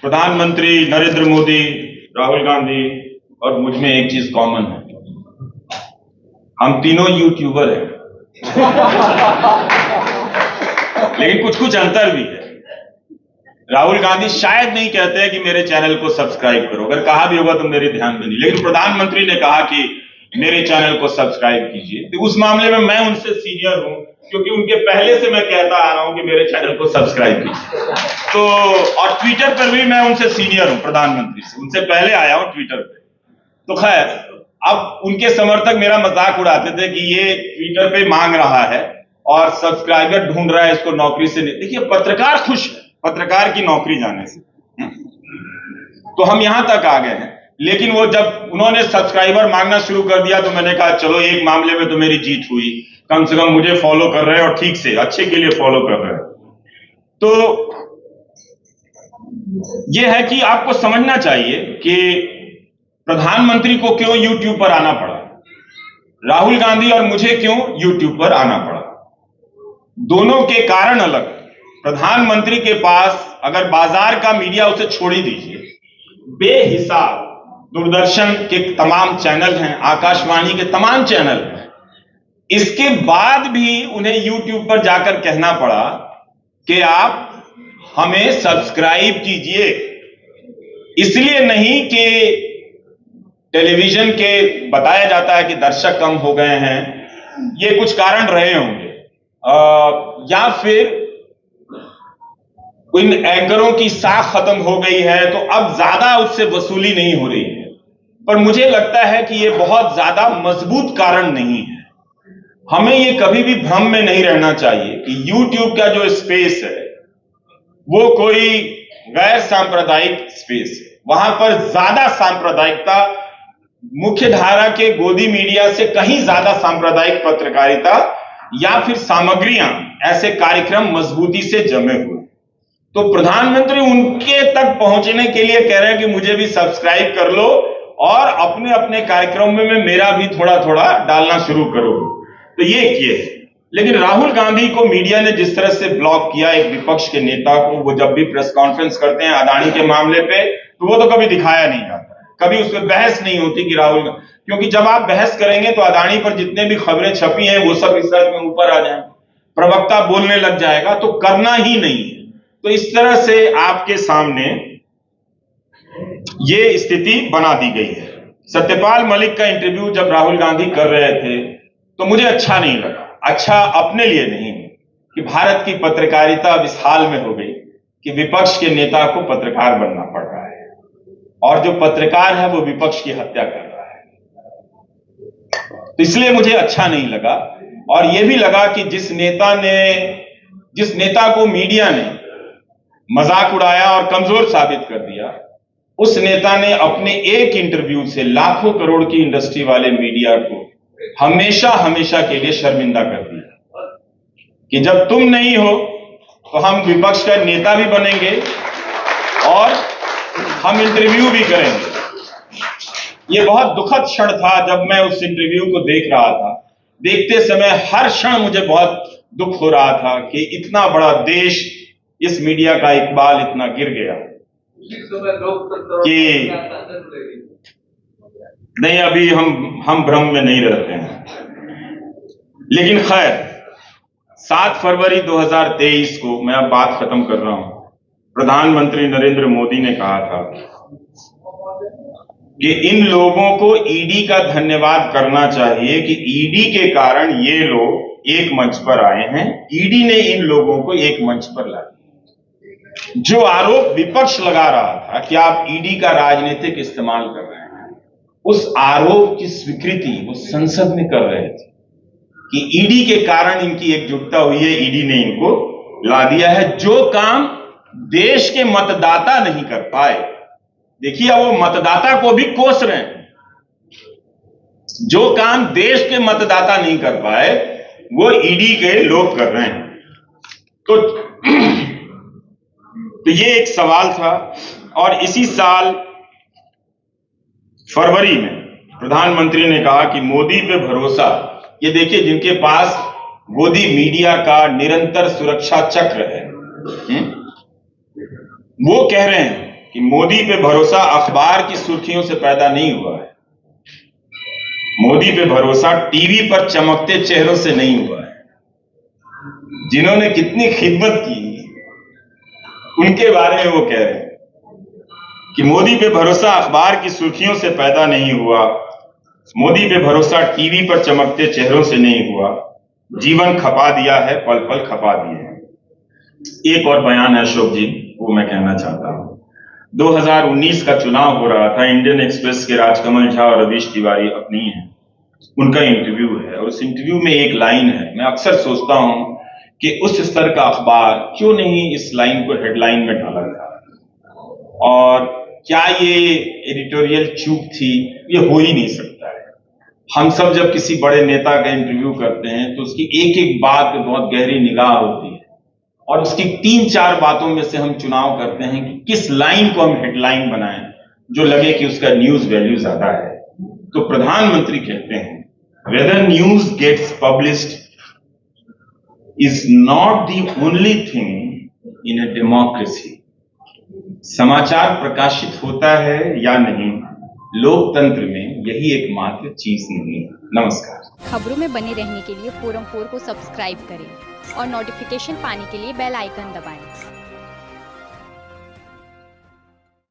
प्रधानमंत्री नरेंद्र मोदी, राहुल गांधी और मुझ में एक चीज कॉमन है, हम तीनों यूट्यूबर हैं। लेकिन कुछ कुछ अंतर भी है। राहुल गांधी शायद नहीं कहते हैं कि मेरे चैनल को सब्सक्राइब करो, अगर कहा भी होगा तो मेरे ध्यान में नहीं, लेकिन प्रधानमंत्री ने कहा कि मेरे चैनल को सब्सक्राइब कीजिए, तो उस मामले में मैं उनसे सीनियर हूं, क्योंकि उनके पहले से मैं कहता आ रहा हूं कि मेरे चैनल को सब्सक्राइब कीजिए। तो और ट्विटर पर भी मैं उनसे सीनियर हूं, प्रधानमंत्री से उनसे पहले आया हूं ट्विटर पे। तो खैर, अब उनके समर्थक मेरा मजाक उड़ाते थे कि ये ट्विटर पे मांग रहा है और सब्सक्राइबर ढूंढ रहा है, इसको नौकरी से नहीं। देखिए, पत्रकार खुश है पत्रकार की नौकरी जाने से, तो हम यहां तक आ गए हैं। लेकिन वो जब उन्होंने सब्सक्राइबर मांगना शुरू कर दिया तो मैंने कहा चलो, एक मामले में तो मेरी जीत हुई, कम से कम मुझे फॉलो कर रहे हैं और ठीक से अच्छे के लिए फॉलो कर रहे हैं। तो यह है कि आपको समझना चाहिए कि प्रधानमंत्री को क्यों यूट्यूब पर आना पड़ा, राहुल गांधी और मुझे क्यों यूट्यूब पर आना पड़ा। दोनों के कारण अलग। प्रधानमंत्री के पास अगर बाजार का मीडिया उसे छोड़ ही दीजिए, बेहिसाब दूरदर्शन के तमाम चैनल हैं, आकाशवाणी के तमाम चैनल हैं, इसके बाद भी उन्हें यूट्यूब पर जाकर कहना पड़ा कि आप हमें सब्सक्राइब कीजिए। इसलिए नहीं कि टेलीविजन के बताया जाता है कि दर्शक कम हो गए हैं, ये कुछ कारण रहे होंगे, या फिर इन एंकरों की साख खत्म हो गई है तो अब ज्यादा उससे वसूली नहीं हो रही है। पर मुझे लगता है कि ये बहुत ज्यादा मजबूत कारण नहीं है। हमें ये कभी भी भ्रम में नहीं रहना चाहिए कि YouTube का जो स्पेस है वो कोई गैर सांप्रदायिक स्पेस है। वहां पर ज्यादा सांप्रदायिकता, मुख्य धारा के गोदी मीडिया से कहीं ज्यादा सांप्रदायिक पत्रकारिता या फिर सामग्रियां, ऐसे कार्यक्रम मजबूती से जमे हुए। तो प्रधानमंत्री उनके तक पहुंचने के लिए कह रहे हैं कि मुझे भी सब्सक्राइब कर लो और अपने अपने कार्यक्रम में मेरा भी थोड़ा थोड़ा डालना शुरू करो। तो ये किए। लेकिन राहुल गांधी को मीडिया ने जिस तरह से ब्लॉक किया, एक विपक्ष के नेता को, वो जब भी प्रेस कॉन्फ्रेंस करते हैं अदानी के मामले पे, तो वो तो कभी दिखाया नहीं जाता, कभी उस पर बहस नहीं होती कि राहुल, क्योंकि जब आप बहस करेंगे तो अदानी पर जितने भी खबरें छपी हैं वो सब रिसर्च में ऊपर आ जाएंगे, प्रवक्ता बोलने लग जाएगा, तो करना ही नहीं है। तो इस तरह से आपके सामने ये स्थिति बना दी गई है। सत्यपाल मलिक का इंटरव्यू जब राहुल गांधी कर रहे थे तो मुझे अच्छा नहीं लगा। अच्छा अपने लिए नहीं कि भारत की पत्रकारिता अब इस हाल में हो गई कि विपक्ष के नेता को पत्रकार बनना पड़ रहा है और जो पत्रकार है वो विपक्ष की हत्या कर रहा है। तो इसलिए मुझे अच्छा नहीं लगा। और यह भी लगा कि जिस नेता को मीडिया ने मजाक उड़ाया और कमजोर साबित कर दिया, उस नेता ने अपने एक इंटरव्यू से लाखों करोड़ की इंडस्ट्री वाले मीडिया को हमेशा हमेशा के लिए शर्मिंदा कर दिया कि जब तुम नहीं हो तो हम विपक्ष का नेता भी बनेंगे और हम इंटरव्यू भी करेंगे। यह बहुत दुखद क्षण था जब मैं उस इंटरव्यू को देख रहा था। देखते समय हर क्षण मुझे बहुत दुख हो रहा था कि इतना बड़ा देश, इस मीडिया का इकबाल इतना गिर गया कि नहीं, अभी हम भ्रम में नहीं रहते हैं। लेकिन खैर, 7 फरवरी 2023 को, मैं अब बात खत्म कर रहा हूं, प्रधानमंत्री नरेंद्र मोदी ने कहा था कि इन लोगों को ईडी का धन्यवाद करना चाहिए कि ईडी के कारण ये लोग एक मंच पर आए हैं। ईडी ने इन लोगों को एक मंच पर ला दिया। जो आरोप विपक्ष लगा रहा था कि आप ईडी का राजनीतिक इस्तेमाल कर रहे हैं, उस आरोप की स्वीकृति वो संसद में कर रहे थे कि ईडी के कारण इनकी एकजुटता हुई है, ईडी ने इनको ला दिया है। जो काम देश के मतदाता नहीं कर पाए, देखिए वो मतदाता को भी कोस रहे हैं, जो काम देश के मतदाता नहीं कर पाए वो ईडी के लोग कर रहे हैं। तो ये एक सवाल था। और इसी साल फरवरी में प्रधानमंत्री ने कहा कि मोदी पे भरोसा, ये देखिए जिनके पास गोदी मीडिया का निरंतर सुरक्षा चक्र है, वो कह रहे हैं कि कि मोदी पे भरोसा अखबार की सुर्खियों से पैदा नहीं हुआ है, मोदी पे भरोसा टीवी पर चमकते चेहरों से नहीं हुआ है। जिन्होंने कितनी खिदमत की उनके बारे में वो कह रहे हैं कि मोदी पे भरोसा अखबार की सुर्खियों से पैदा नहीं हुआ, मोदी पे भरोसा टीवी पर चमकते चेहरों से नहीं हुआ, जीवन खपा दिया है, पल पल खपा दिए हैं। एक और बयान है अशोक जी, वो मैं कहना चाहता हूं। 2019 का चुनाव हो रहा था, इंडियन एक्सप्रेस के राजकमल झा और रवीश तिवारी अपनी हैं, उनका इंटरव्यू है और उस इंटरव्यू में एक लाइन है, मैं अक्सर सोचता हूं कि उस स्तर का अखबार क्यों नहीं इस लाइन को हेडलाइन में डाला था, और क्या ये एडिटोरियल चूक थी? ये हो ही नहीं सकता है। हम सब जब किसी बड़े नेता का इंटरव्यू करते हैं तो उसकी एक एक बात पे बहुत गहरी निगाह होती है और उसकी 3-4 बातों में से हम चुनाव करते हैं कि किस लाइन को हम हेडलाइन बनाएं जो लगे कि उसका न्यूज वैल्यू ज्यादा है। तो प्रधानमंत्री कहते हैं, whether news gets published is not the only thing in a democracy. समाचार प्रकाशित होता है या नहीं, लोकतंत्र में यही एकमात्र चीज नहीं है। नमस्कार। खबरों में बने रहने के लिए फोरम 4 को सब्सक्राइब करें और नोटिफिकेशन पाने के लिए बेल आइकन दबाएं।